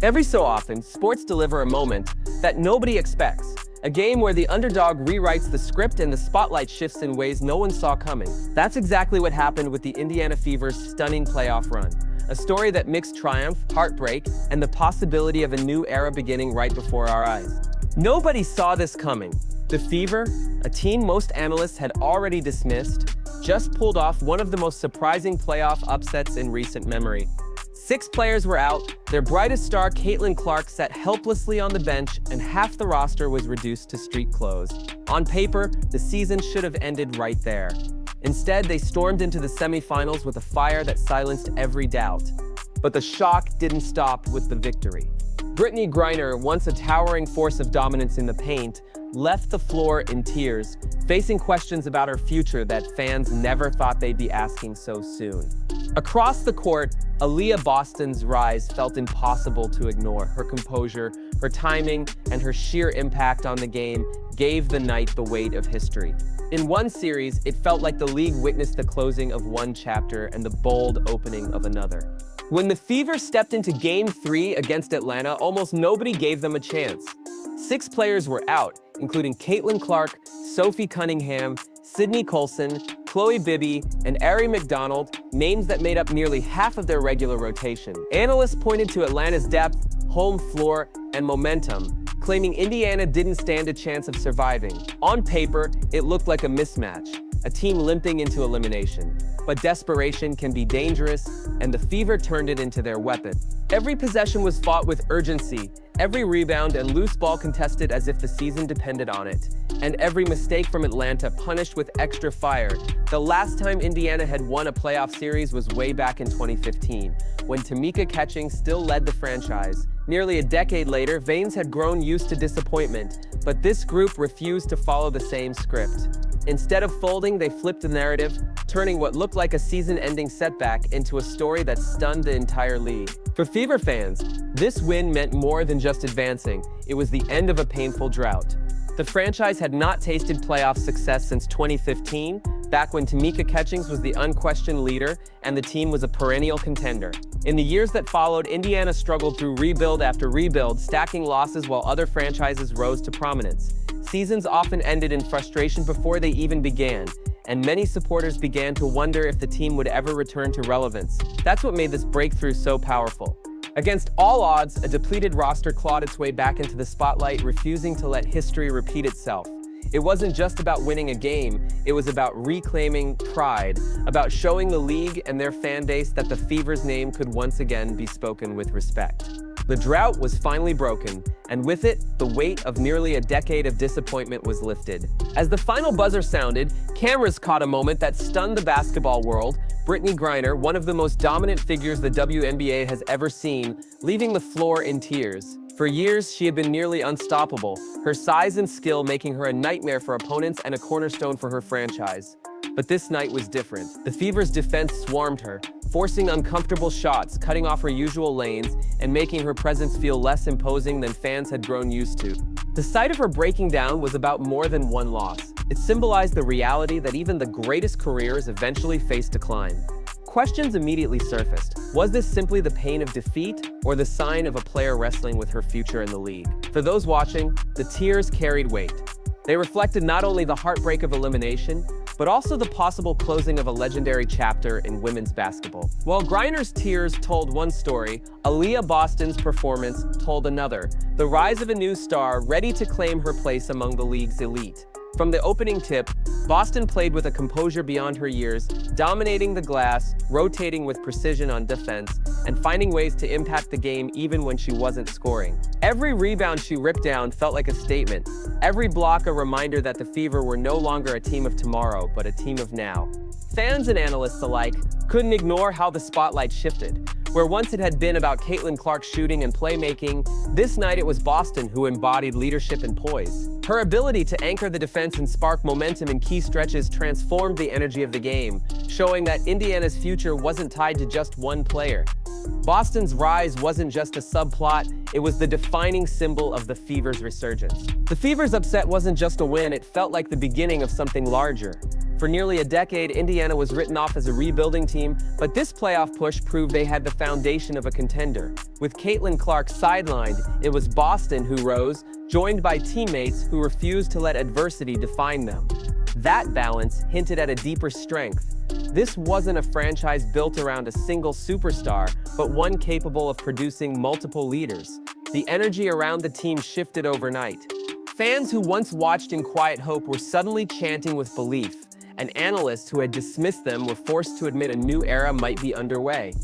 Every so often, sports deliver a moment that nobody expects. A game where the underdog rewrites the script and the spotlight shifts in ways no one saw coming. That's exactly what happened with the Indiana Fever's stunning playoff run. A story that mixed triumph, heartbreak, and the possibility of a new era beginning right before our eyes. Nobody saw this coming. The Fever, a team most analysts had already dismissed, just pulled off one of the most surprising playoff upsets in recent memory. 6 players were out, their brightest star Caitlin Clark sat helplessly on the bench, and half the roster was reduced to street clothes. On paper, the season should have ended right there. Instead, they stormed into the semifinals with a fire that silenced every doubt. But the shock didn't stop with the victory. Brittney Griner, once a towering force of dominance in the paint, left the floor in tears, facing questions about her future that fans never thought they'd be asking so soon. Across the court, Aaliyah Boston's rise felt impossible to ignore. Her composure, her timing, and her sheer impact on the game gave the night the weight of history. In one series, it felt like the league witnessed the closing of one chapter and the bold opening of another. When the Fever stepped into Game 3 against Atlanta, almost nobody gave them a chance. 6 players were out, including Caitlin Clark, Sophie Cunningham, Sydney Colson, Chloe Bibby, and Ari McDonald, names that made up nearly half of their regular rotation. Analysts pointed to Atlanta's depth, home floor, and momentum, claiming Indiana didn't stand a chance of surviving. On paper, it looked like a mismatch, a team limping into elimination. But desperation can be dangerous, and the Fever turned it into their weapon. Every possession was fought with urgency, every rebound and loose ball contested as if the season depended on it, and every mistake from Atlanta punished with extra fire. The last time Indiana had won a playoff series was way back in 2015, when Tamika Catchings still led the franchise. Nearly a decade later, Veins had grown used to disappointment, but this group refused to follow the same script. Instead of folding, they flipped the narrative, turning what looked like a season-ending setback into a story that stunned the entire league. For Fever fans, this win meant more than just advancing. It was the end of a painful drought. The franchise had not tasted playoff success since 2015, back when Tamika Catchings was the unquestioned leader and the team was a perennial contender. In the years that followed, Indiana struggled through rebuild after rebuild, stacking losses while other franchises rose to prominence. Seasons often ended in frustration before they even began, and many supporters began to wonder if the team would ever return to relevance. That's what made this breakthrough so powerful. Against all odds, a depleted roster clawed its way back into the spotlight, refusing to let history repeat itself. It wasn't just about winning a game, it was about reclaiming pride, about showing the league and their fan base that the Fever's name could once again be spoken with respect. The drought was finally broken, and with it, the weight of nearly a decade of disappointment was lifted. As the final buzzer sounded, cameras caught a moment that stunned the basketball world. Brittney Griner, one of the most dominant figures the WNBA has ever seen, leaving the floor in tears. For years, she had been nearly unstoppable, her size and skill making her a nightmare for opponents and a cornerstone for her franchise. But this night was different. The Fever's defense swarmed her, forcing uncomfortable shots, cutting off her usual lanes, and making her presence feel less imposing than fans had grown used to. The sight of her breaking down was about more than one loss. It symbolized the reality that even the greatest careers eventually face decline. Questions immediately surfaced. Was this simply the pain of defeat, or the sign of a player wrestling with her future in the league? For those watching, the tears carried weight. They reflected not only the heartbreak of elimination, but also the possible closing of a legendary chapter in women's basketball. While Griner's tears told one story, Aaliyah Boston's performance told another, the rise of a new star ready to claim her place among the league's elite. From the opening tip, Boston played with a composure beyond her years, dominating the glass, rotating with precision on defense, and finding ways to impact the game even when she wasn't scoring. Every rebound she ripped down felt like a statement, every block a reminder that the Fever were no longer a team of tomorrow, but a team of now. Fans and analysts alike couldn't ignore how the spotlight shifted. Where once it had been about Caitlin Clark's shooting and playmaking, this night it was Boston who embodied leadership and poise. Her ability to anchor the defense and spark momentum in key stretches transformed the energy of the game, showing that Indiana's future wasn't tied to just one player. Boston's rise wasn't just a subplot, it was the defining symbol of the Fever's resurgence. The Fever's upset wasn't just a win, it felt like the beginning of something larger. For nearly a decade, Indiana was written off as a rebuilding team, but this playoff push proved they had the foundation of a contender. With Caitlin Clark sidelined, it was Boston who rose, joined by teammates who refused to let adversity define them. That balance hinted at a deeper strength. This wasn't a franchise built around a single superstar, but one capable of producing multiple leaders. The energy around the team shifted overnight. Fans who once watched in quiet hope were suddenly chanting with belief, and analysts who had dismissed them were forced to admit a new era might be underway.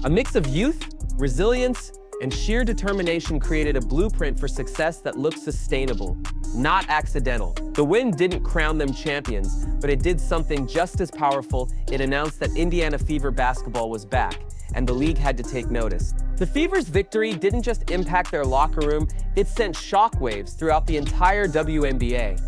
A mix of youth, resilience, and sheer determination created a blueprint for success that looked sustainable, not accidental. The win didn't crown them champions, but it did something just as powerful. It announced that Indiana Fever basketball was back, and the league had to take notice. The Fever's victory didn't just impact their locker room, it sent shockwaves throughout the entire WNBA.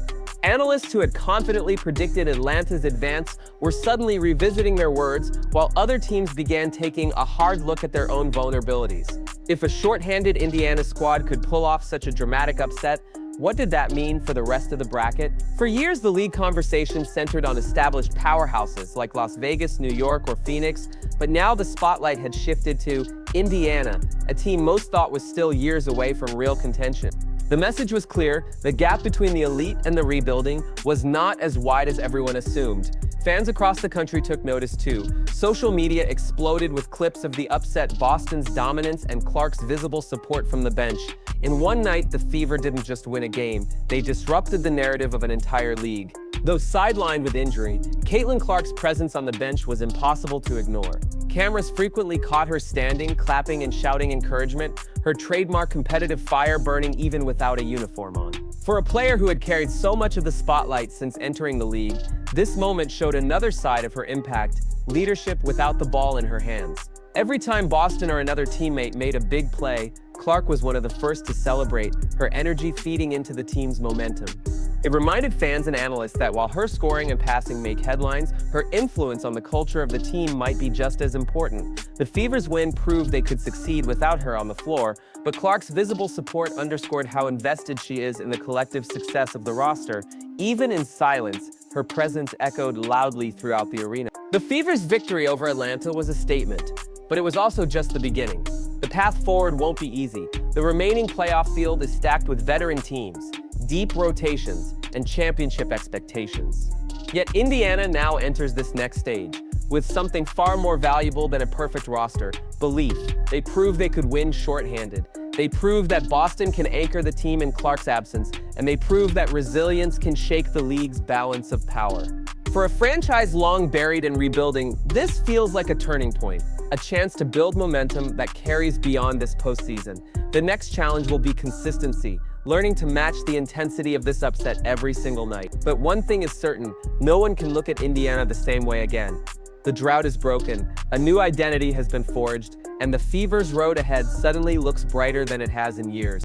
Analysts who had confidently predicted Atlanta's advance were suddenly revisiting their words, while other teams began taking a hard look at their own vulnerabilities. If a shorthanded Indiana squad could pull off such a dramatic upset, what did that mean for the rest of the bracket? For years, the league conversation centered on established powerhouses like Las Vegas, New York, or Phoenix, but now the spotlight had shifted to Indiana, a team most thought was still years away from real contention. The message was clear: the gap between the elite and the rebuilding was not as wide as everyone assumed. Fans across the country took notice too. Social media exploded with clips of the upset Boston's dominance and Clark's visible support from the bench. In one night, the Fever didn't just win a game, they disrupted the narrative of an entire league. Though sidelined with injury, Caitlin Clark's presence on the bench was impossible to ignore. Cameras frequently caught her standing, clapping and shouting encouragement, her trademark competitive fire burning even without a uniform on. For a player who had carried so much of the spotlight since entering the league, this moment showed another side of her impact: leadership without the ball in her hands. Every time Boston or another teammate made a big play, Clark was one of the first to celebrate, her energy feeding into the team's momentum. It reminded fans and analysts that while her scoring and passing make headlines, her influence on the culture of the team might be just as important. The Fever's win proved they could succeed without her on the floor, but Clark's visible support underscored how invested she is in the collective success of the roster. Even in silence, her presence echoed loudly throughout the arena. The Fever's victory over Atlanta was a statement, but it was also just the beginning. The path forward won't be easy. The remaining playoff field is stacked with veteran teams, deep rotations, and championship expectations. Yet Indiana now enters this next stage with something far more valuable than a perfect roster: belief. They proved they could win shorthanded. They proved that Boston can anchor the team in Clark's absence, and they proved that resilience can shake the league's balance of power. For a franchise long buried in rebuilding, this feels like a turning point, a chance to build momentum that carries beyond this postseason. The next challenge will be consistency, learning to match the intensity of this upset every single night. But one thing is certain: no one can look at Indiana the same way again. The drought is broken, a new identity has been forged, and the Fever's road ahead suddenly looks brighter than it has in years.